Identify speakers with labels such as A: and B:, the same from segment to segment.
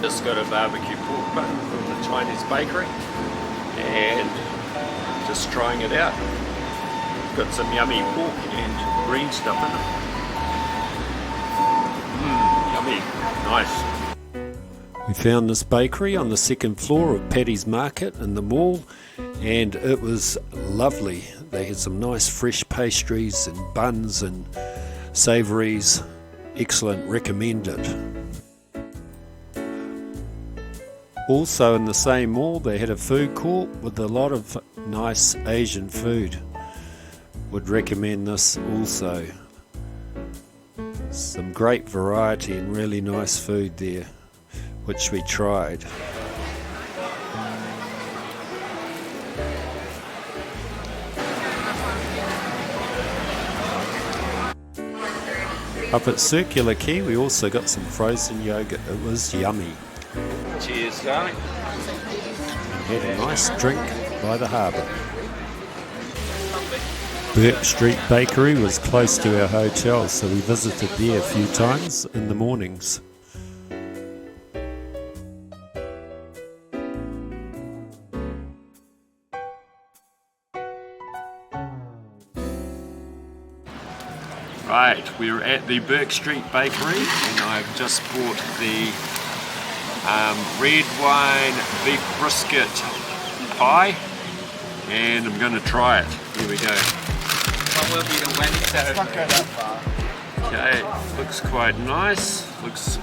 A: Just got a barbecue pork bun from the Chinese bakery and just trying it out. Got some yummy pork and green stuff in it. Yummy, nice. We found this bakery on the second floor of Paddy's Market in the mall, and it was lovely. They had some nice fresh pastries and buns and savouries. Excellent, recommend it. Also in the same mall they had a food court with a lot of nice Asian food. Would recommend this also. Some great variety and really nice food there, which we tried. Up at Circular Quay we also got some frozen yogurt. It was yummy.
B: Cheers, darling.
A: Had a nice drink by the harbour. Burke Street Bakery was close to our hotel, so we visited there a few times in the mornings. Right, we're at the Burke Street Bakery and I've just bought the red wine beef brisket pie and I'm going to try it. Here we go.
B: What will be the winner?
A: Okay, looks quite nice. Looks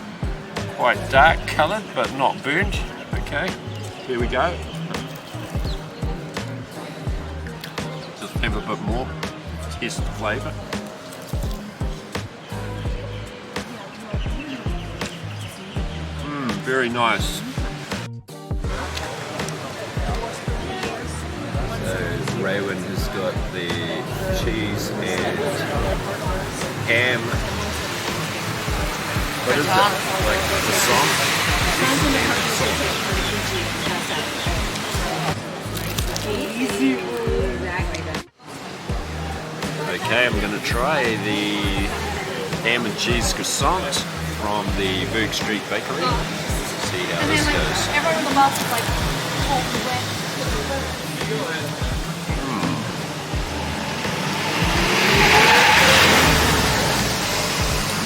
A: quite dark coloured but not burnt. Okay, here we go. Just have a bit more. Test the flavour. Very nice.
B: So Raywin has got the cheese and ham. What is it? Like
A: croissant? Okay, I'm going to try the ham and cheese croissant from the Burke Street Bakery. See how this goes.
C: Everyone in the bus is like cold wet.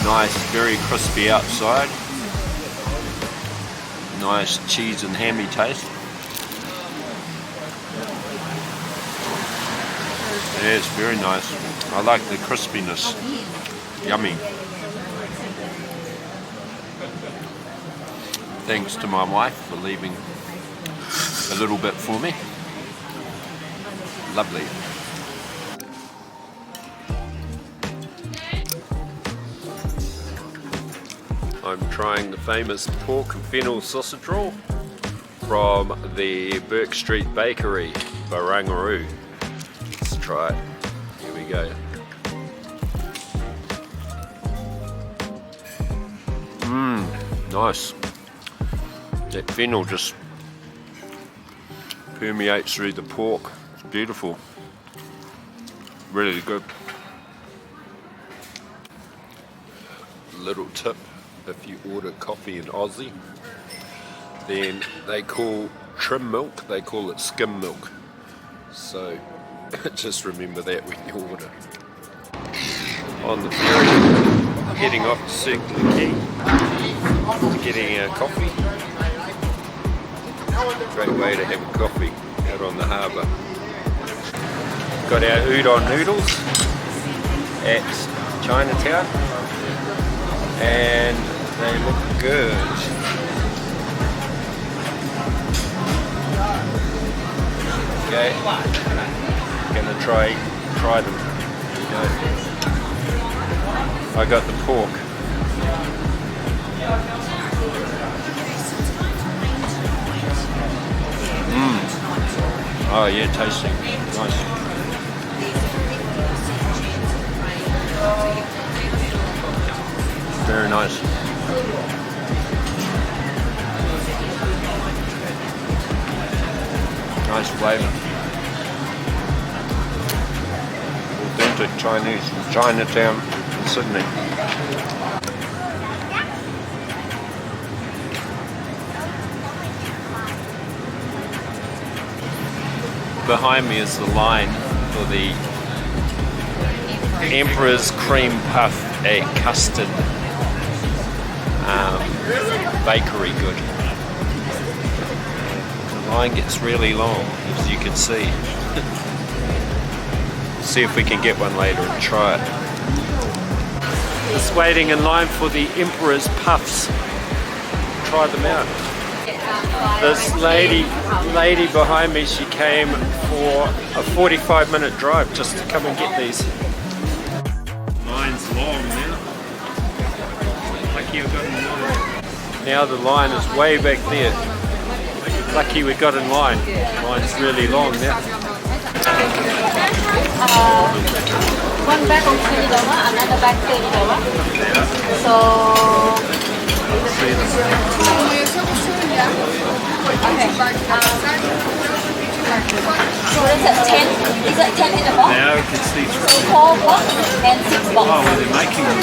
A: Nice, very crispy outside. Nice cheese and hammy taste. Yeah, it's very nice. I like the crispiness. Yummy. Thanks to my wife for leaving a little bit for me. Lovely. I'm trying the famous pork and fennel sausage roll from the Burke Street Bakery, Barangaroo. Let's try it. Here we go. Nice. That fennel just permeates through the pork. It's beautiful. Really good. Little tip, if you order coffee in Aussie, then they call trim milk, they call it skim milk. So just remember that when you order. On the ferry, heading off to Circular Quay, getting our coffee. Great way to have a coffee out on the harbour. Got our udon noodles at Chinatown and they look good. Okay, gonna try them. I got the pork. Oh yeah, tasty. Nice. Very nice. Nice flavour. Authentic Chinese from Chinatown in Sydney.
B: behind me is the line for the Emperor's Cream Puff at Custard bakery good. The line gets really long, as you can see. See if we can get one later and try it. Just waiting in line for the Emperor's Puffs. Try them out. This lady behind me, she came for a 45-minute drive just to come and get these. Line's long now. Lucky we got in line. Now the line is way back there. Lucky we got in line. Line's really long now.
C: One bag of $20, another bag $30. So so is it 10? Is it 10 in a box?
B: Now we can see
C: So 4 box and 6 box.
B: oh, well, they're making them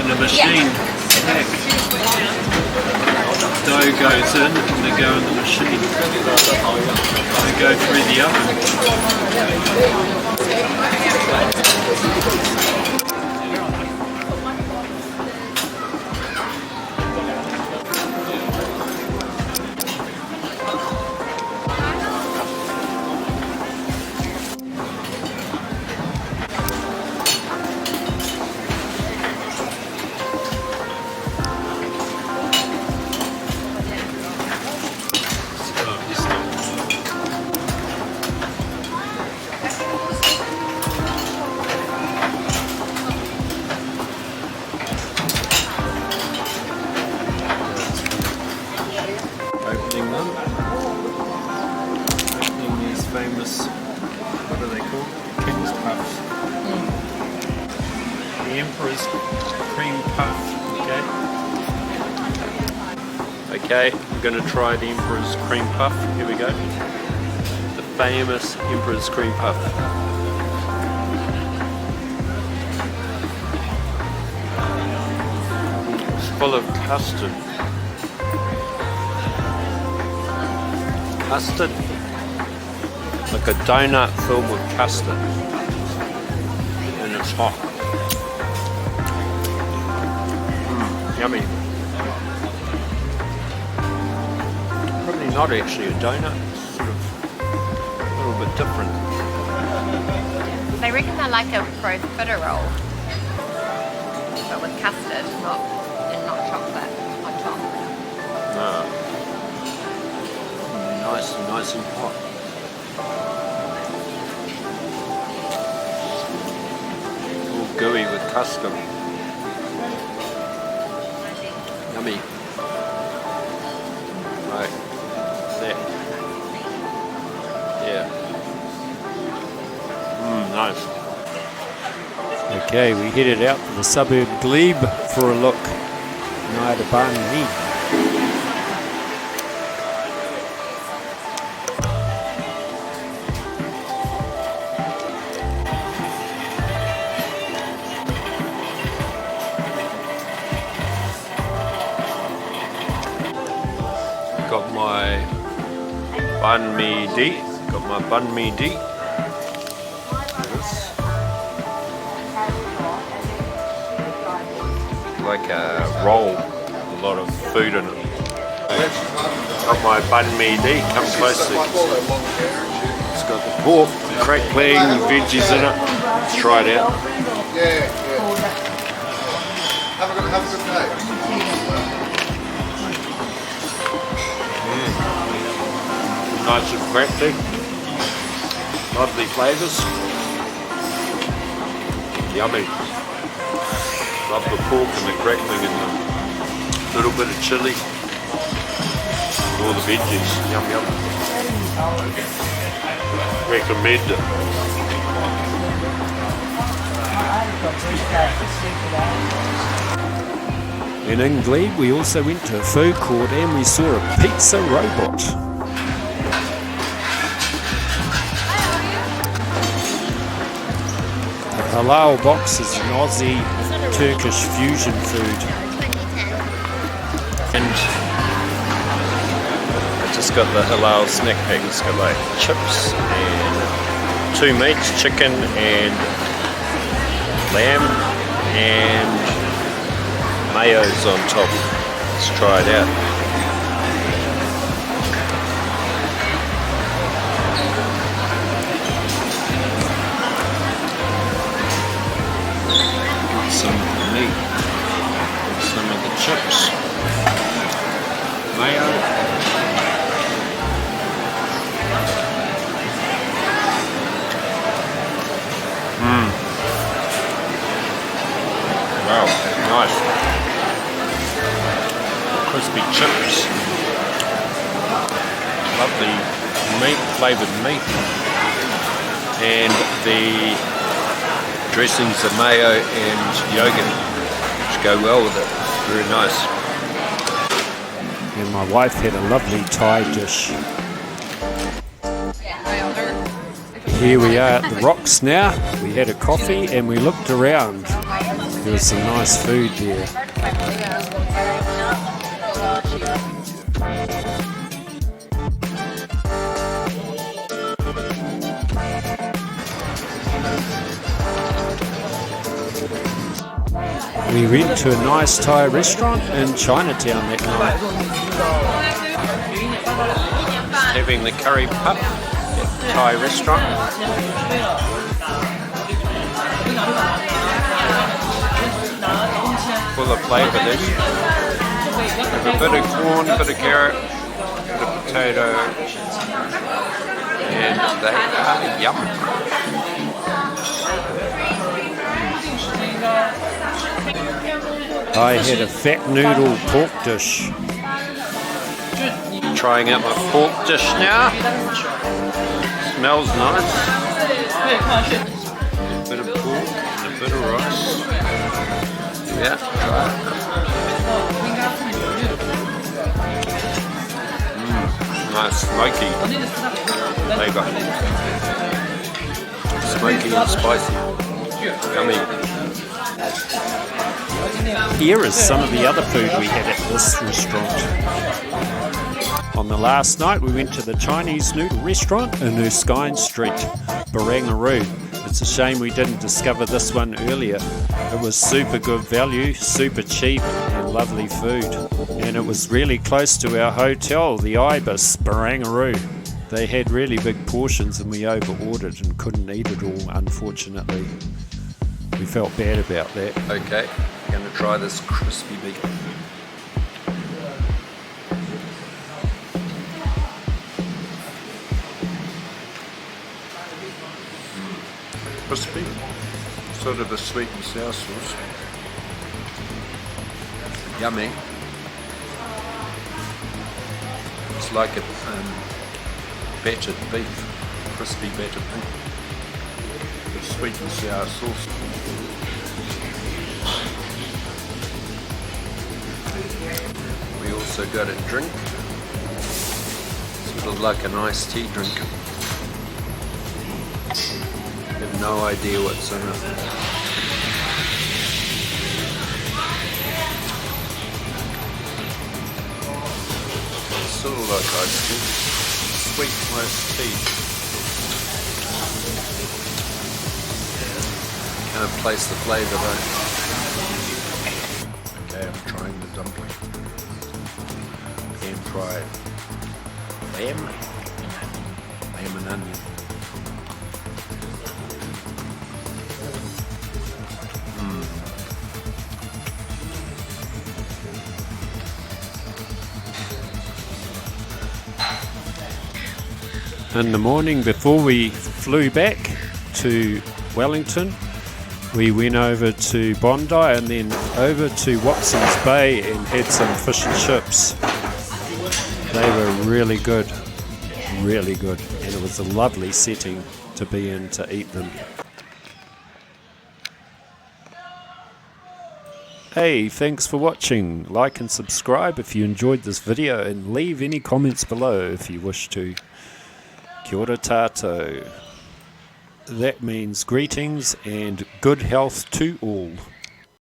B: in the machine. Heck. Dough goes in and they go in the machine. They go through the oven. Opening them. Opening these famous, what are they called? King's Puffs. The Emperor's Cream Puff. Okay, I'm going to try the Emperor's Cream Puff. Here we go. The famous Emperor's Cream Puff. It's full of custard. Custard, like a donut filled with custard, and it's hot. Yummy. Probably not actually a donut, sort of a little bit different.
D: They reckon they're like a profiterole, but with custard, not chocolate on top.
B: No. Nice and hot. All gooey with custard. Yummy. Right. There. Yeah. Nice.
E: Okay, we headed out to the suburb Glebe for a look. Now to Banh.
B: Got my banh mi di. Got my banh mi di. Like a roll, a lot of food in it. Got my banh mi di. Come closer. It's got the pork, crackling, veggies in it. Let's try it out.
F: Yeah. Have a good day.
B: Nice and crackly. Lovely flavours. Yummy. Love the pork and the crackling and the little bit of chilli. All the veggies. Yum yum. Recommend it.
E: And in Glebe we also went to a food court and we saw a pizza robot. A halal box is an Aussie Turkish fusion food.
B: And I just it's got the halal snack pack. It's got like chips and 2 meats, chicken and lamb, and mayo's on top. Let's try it out. Some of the meat, some of the chips, mayo. Wow, nice. Crispy chips. Lovely meat, flavoured meat. And the dressings of mayo and yogurt, which go well with it. Very nice.
E: And my wife had a lovely Thai dish. Here we are at the Rocks now. We had a coffee and we looked around. There was some nice food there. We went to a nice Thai restaurant in Chinatown that night.
B: Having the curry puff at the Thai restaurant. Full of flavour this. Have a bit of corn, bit of carrot, bit of potato, and they are yum.
E: I had a fat noodle pork dish.
B: Trying out my pork dish now. Smells nice. A bit of pork and a bit of rice. Yeah, try it. Nice, smoky flavour. Smoky and spicy. Yummy.
E: Here is some of the other food we had at this restaurant. On the last night we went to the Chinese noodle restaurant in Erskine Street, Barangaroo. It's a shame we didn't discover this one earlier. It was super good value, super cheap and lovely food. And it was really close to our hotel, the Ibis, Barangaroo. They had really big portions and we over-ordered and couldn't eat it all, unfortunately. We felt bad about that.
A: Okay, I'm going to try this crispy beef. Crispy, sort of a sweet and sour sauce. Yummy. It's like a battered beef, crispy battered beef. Sweet and sour sauce. We also got a drink, sort of like an iced tea drink. Have no idea what's in it. Sort of like iced tea, sweet iced tea. Can't place the flavour though. Okay, I'm trying the dumpling. Pan fried lamb and onion.
E: In the morning before we flew back to Wellington, we went over to Bondi and then over to Watson's Bay and had some fish and chips. They were really good, and it was a lovely setting to be in to eat them. Hey, thanks for watching. Like and subscribe if you enjoyed this video and leave any comments below if you wish to. Kia ora tātou. That means greetings and good health to all.